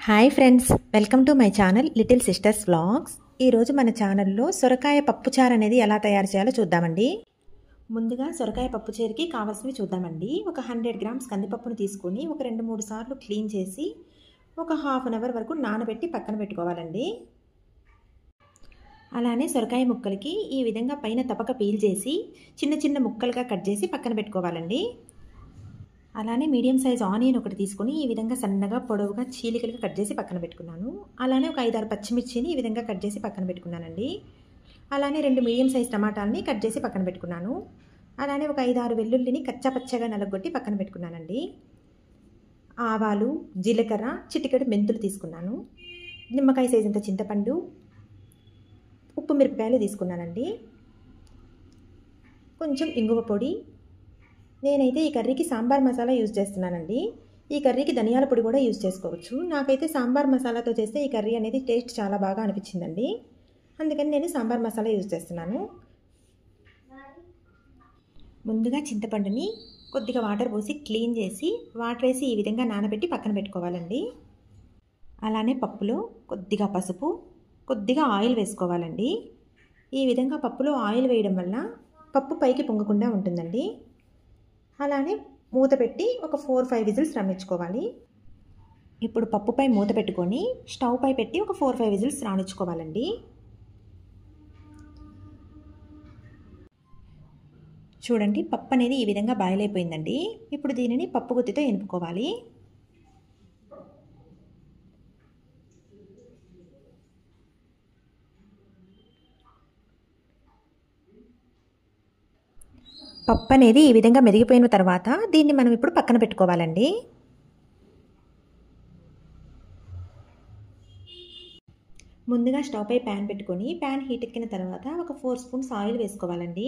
Hi friends, welcome to my channel little sisters vlogs. ఈరోజు మన ఛానల్లో సొరకాయ పప్పుచారు అనేది ఎలా తయారు చేయాలో చూద్దామండి. ముందుగా సొరకాయ పప్పుచారుకి కావాల్సినవి చూద్దామండి. ఒక 100 గ్రామ్స్ కందిపప్పును తీసుకొని ఒక 2-3 సార్లు క్లీన్ చేసి ఒక హాఫ్ అన్ అవర్ వరకు నానబెట్టి పక్కన పెట్టుకోవాలండి. అలానే సొరకాయ ముక్కలకి ఈ విధంగా పైన తపక పీల్ చేసి చిన్న చిన్న ముక్కలుగా కట్ చేసి పక్కన పెట్టుకోవాలండి. అలానే మీడియం సైజ్ ఆనియన్ ఒకటి తీసుకొని ఈ విధంగా సన్నగా పొడవుగా చీలికలుగా కట్ చేసి పక్కన పెట్టుకున్నాను. అలానే ఒక 5-6 పచ్చిమిర్చిని ఈ విధంగా కట్ చేసి పక్కన పెట్టుకున్నానండి. అలానే 2 మీడియం సైజ్ టమాటాలని కట్ చేసి పక్కన పెట్టుకున్నాను. అలానే ఒక 5-6 వెల్లుల్లిని కచ్చాపచ్చగా నలగొట్టి పక్కన పెట్టుకున్నానండి. ఆవాలు, జీలకర్ర, చిటికెడు మెంతులు తీసుకున్నాను. నిమ్మకాయ సైజ్ అంత చింతపండు, ఉప్పు మిరపకాయలు తీసుకున్నానండి. కొంచెం ఇంగువ పొడి. నేనైతే ఈ కర్రీకి సాంబార్ మసాలా యూజ్ చేస్తున్నానండి. ఈ కర్రీకి ధనియాల పొడి కూడా యూజ్ చేసుకోవచ్చు. నాకైతే సాంబార్ మసాలాతో చేస్తే ఈ కర్రీ అనేది టేస్ట్ చాలా బాగా అనిపించిందండి. అందుకని నేను సాంబార్ మసాలా యూజ్ చేస్తున్నాను. ముందుగా చింతపండుని కొద్దిగా వాటర్ పోసి క్లీన్ చేసి వాటర్ వేసి ఈ విధంగా నానబెట్టి పక్కన పెట్టుకోవాలండి. అలానే పప్పులో కొద్దిగా పసుపు, కొద్దిగా ఆయిల్ వేసుకోవాలండి. ఈ విధంగా పప్పులో ఆయిల్ వేయడం వల్ల పప్పు పైకి పొంగకుండా ఉంటుందండి. అలానే మూత పెట్టి ఒక 4-5 విజిల్స్ రానిచ్చుకోవాలి. ఇప్పుడు పప్పుపై మూత పెట్టుకొని స్టవ్ పై పెట్టి ఒక 4-5 విజిల్స్ రానిచ్చుకోవాలండి. చూడండి, పప్పు అనేది ఈ విధంగా బాయిల్ అయిపోయిందండి. ఇప్పుడు దీనిని పప్పు గుత్తితో ఎనుపుకోవాలి. పప్పు అనేది ఈ విధంగా మెదిగిపోయిన తర్వాత దీన్ని మనం ఇప్పుడు పక్కన పెట్టుకోవాలండి. ముందుగా స్టవ్ పై ప్యాన్ పెట్టుకొని ప్యాన్ హీట్ ఎక్కిన తర్వాత ఒక 4 స్పూన్స్ ఆయిల్ వేసుకోవాలండి.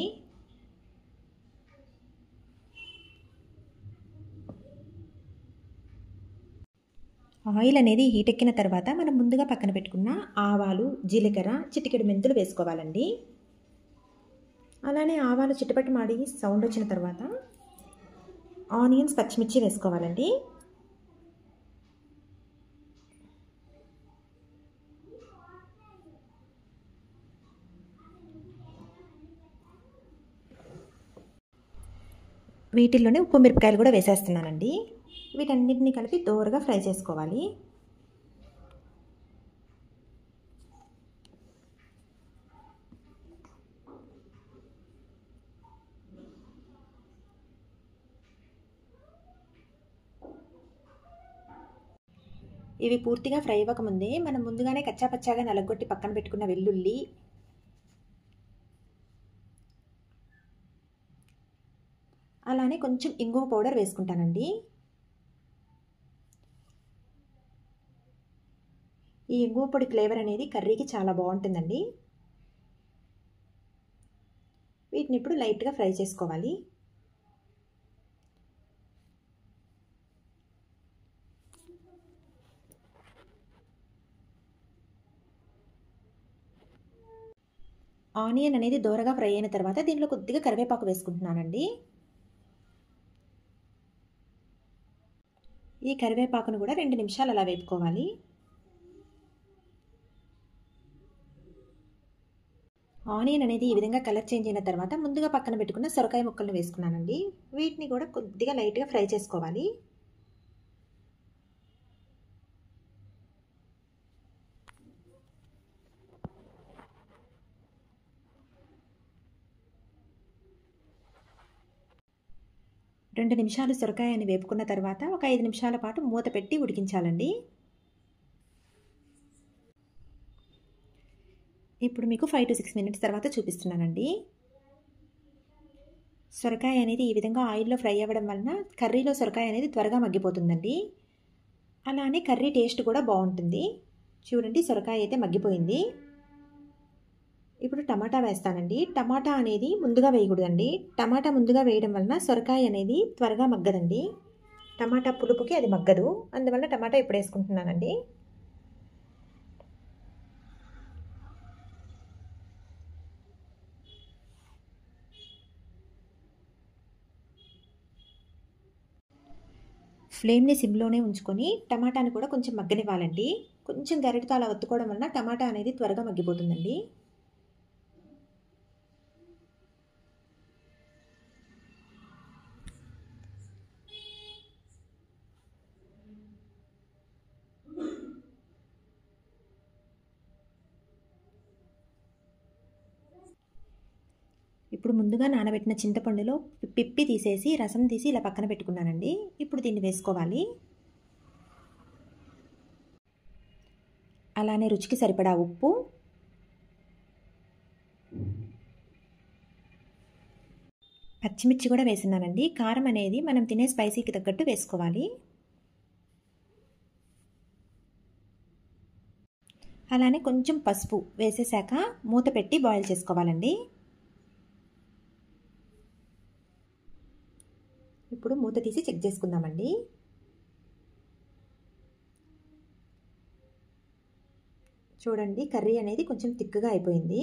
ఆయిల్ అనేది హీట్ ఎక్కిన తర్వాత మనం ముందుగా పక్కన పెట్టుకున్న ఆవాలు, జీలకర్ర, చిటికెడు మెంతులు వేసుకోవాలండి. అలానే ఆవాలు చిటపటమాడి సౌండ్ వచ్చిన తర్వాత ఆనియన్స్, పచ్చిమిర్చి వేసుకోవాలండి. వీటిల్లోనే ఉప్పు మిరపకాయలు కూడా వేసేస్తున్నానండి. వీటన్నిటిని కలిపి దోరగా ఫ్రై చేసుకోవాలి. ఇవి పూర్తిగా ఫ్రై అవ్వకముందే మనం ముందుగానే కచ్చాపచ్చాగా నలగొట్టి పక్కన పెట్టుకున్న వెల్లుల్లి, అలానే కొంచెం ఇంగువ పౌడర్ వేసుకుంటానండి. ఈ ఇంగువ పొడి ఫ్లేవర్ అనేది కర్రీకి చాలా బాగుంటుందండి. వీటిని ఇప్పుడు లైట్గా ఫ్రై చేసుకోవాలి. ఆనియన్ అనేది దోరగా ఫ్రై అయిన తర్వాత దీంట్లో కొద్దిగా కరివేపాకు వేసుకుంటున్నానండి. ఈ కరివేపాకును కూడా 2 నిమిషాలు అలా వేపుకోవాలి. ఆనియన్ అనేది ఈ విధంగా కలర్ చేంజ్ అయిన తర్వాత ముందుగా పక్కన పెట్టుకున్న సొరకాయ ముక్కలను వేసుకున్నానండి. వీటిని కూడా కొద్దిగా లైట్గా ఫ్రై చేసుకోవాలి. రెండు నిమిషాలు సొరకాయని వేపుకున్న తర్వాత ఒక 5 నిమిషాల పాటు మూత పెట్టి ఉడికించాలండి. ఇప్పుడు మీకు 5-6 మినిట్స్ తర్వాత చూపిస్తున్నానండి. సొరకాయ అనేది ఈ విధంగా ఆయిల్లో ఫ్రై అవ్వడం వలన కర్రీలో సొరకాయ అనేది త్వరగా మగ్గిపోతుందండి. అలానే కర్రీ టేస్ట్ కూడా బాగుంటుంది. చూడండి, సొరకాయ అయితే మగ్గిపోయింది. ఇప్పుడు టమాటా వేస్తానండి. టమాటా అనేది ముందుగా వేయకూడదండి. టమాటా ముందుగా వేయడం వలన సొరకాయ అనేది త్వరగా మగ్గదండి. టమాటా పులుపుకి అది మగ్గదు. అందువల్ల టమాటా ఇప్పుడు వేసుకుంటున్నానండి. ఫ్లేమ్ని సిమ్లోనే ఉంచుకొని టమాటాని కూడా కొంచెం మగ్గనివ్వాలండి. కొంచెం గరిటెతో అలా ఒత్తుకోవడం వలన టమాటా అనేది త్వరగా మగ్గిపోతుందండి. ఇప్పుడు ముందుగా నానబెట్టిన చింతపండులో పిప్పి తీసేసి రసం తీసి ఇలా పక్కన పెట్టుకున్నానండి. ఇప్పుడు దీన్ని వేసుకోవాలి. అలానే రుచికి సరిపడా ఉప్పు, పచ్చిమిర్చి కూడా వేస్తున్నానండి. కారం అనేది మనం తినే స్పైసీకి తగ్గట్టు వేసుకోవాలి. అలానే కొంచెం పసుపు వేసేసాక మూత పెట్టి బాయిల్ చేసుకోవాలండి. ఇప్పుడు మూత తీసి చెక్ చేసుకుందామండి. చూడండి, కర్రీ అనేది కొంచెం తిక్కుగా అయిపోయింది.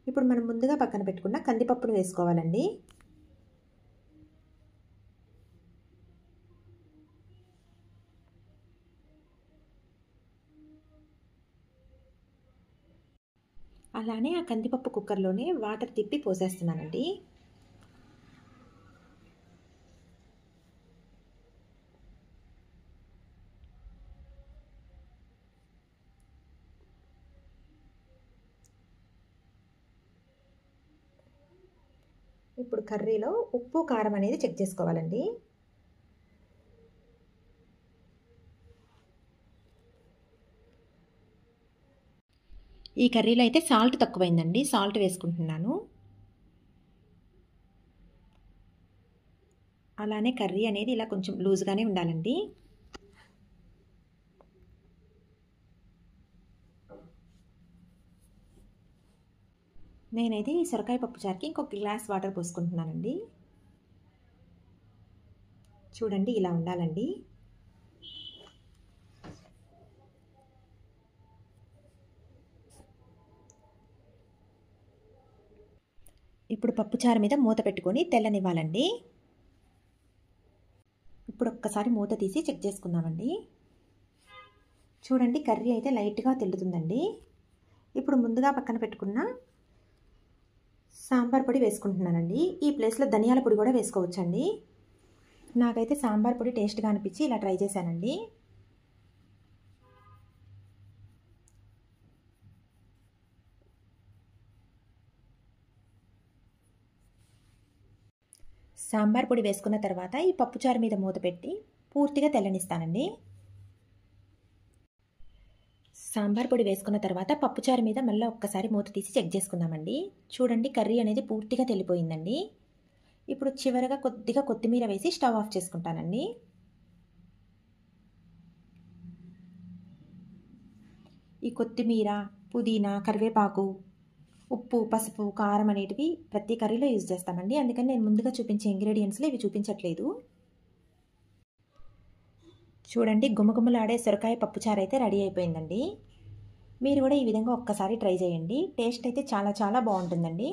ఇప్పుడు మనం ముందుగా పక్కన పెట్టుకున్న కందిపప్పును వేసుకోవాలండి. అలానే ఆ కందిపప్పు కుక్కర్లోనే వాటర్ తిప్పి పోసేస్తున్నానండి. ఇప్పుడు కర్రీలో ఉప్పు కారం అనేది చెక్ చేసుకోవాలండి. ఈ కర్రీలో అయితే సాల్ట్ తక్కువైందండి, సాల్ట్ వేసుకుంటున్నాను. అలానే కర్రీ అనేది ఇలా కొంచెం లూజ్గానే ఉండాలండి. నేనైతే ఈ సొరకాయ పప్పుచారుకి ఇంకొక గ్లాస్ వాటర్ పోసుకుంటున్నానండి. చూడండి, ఇలా ఉండాలండి. ఇప్పుడు పప్పుచారు మీద మూత పెట్టుకొని తెల్లనివ్వాలండి. ఇప్పుడు ఒక్కసారి మూత తీసి చెక్ చేసుకుందామండి. చూడండి, కర్రీ అయితే లైట్గా తెల్లుతుందండి. ఇప్పుడు ముందుగా పక్కన పెట్టుకున్న సాంబార్ పొడి వేసుకుంటున్నానండి. ఈ ప్లేస్లో ధనియాల పొడి కూడా వేసుకోవచ్చండి. నాకైతే సాంబార్ పొడి టేస్ట్గా అనిపించి ఇలా ట్రై చేశానండి. సాంబార్ పొడి వేసుకున్న తర్వాత ఈ పప్పుచారు మీద మూత పెట్టి పూర్తిగా తెల్లనిస్తానండి. సాంబార్ పొడి వేసుకున్న తర్వాత పప్పుచారు మీద మళ్ళీ ఒక్కసారి మూత తీసి చెక్ చేసుకుందామండి. చూడండి, కర్రీ అనేది పూర్తిగా తెల్లిపోయిందండి. ఇప్పుడు చివరగా కొద్దిగా కొత్తిమీర వేసి స్టవ్ ఆఫ్ చేసుకుంటానండి. ఈ కొత్తిమీర, పుదీనా, కరివేపాకు, ఉప్పు, పసుపు, కారం అనేటివి ప్రతి కర్రీలో యూజ్ చేస్తామండి. అందుకని నేను ముందుగా చూపించే ఇంగ్రీడియంట్స్లో ఇవి చూపించట్లేదు. చూడండి, గుమగుమలాడే సొరకాయ పప్పుచారు అయితే రెడీ అయిపోయిందండి. మీరు కూడా ఈ విధంగా ఒక్కసారి ట్రై చేయండి. టేస్ట్ అయితే చాలా చాలా బాగుంటుందండి.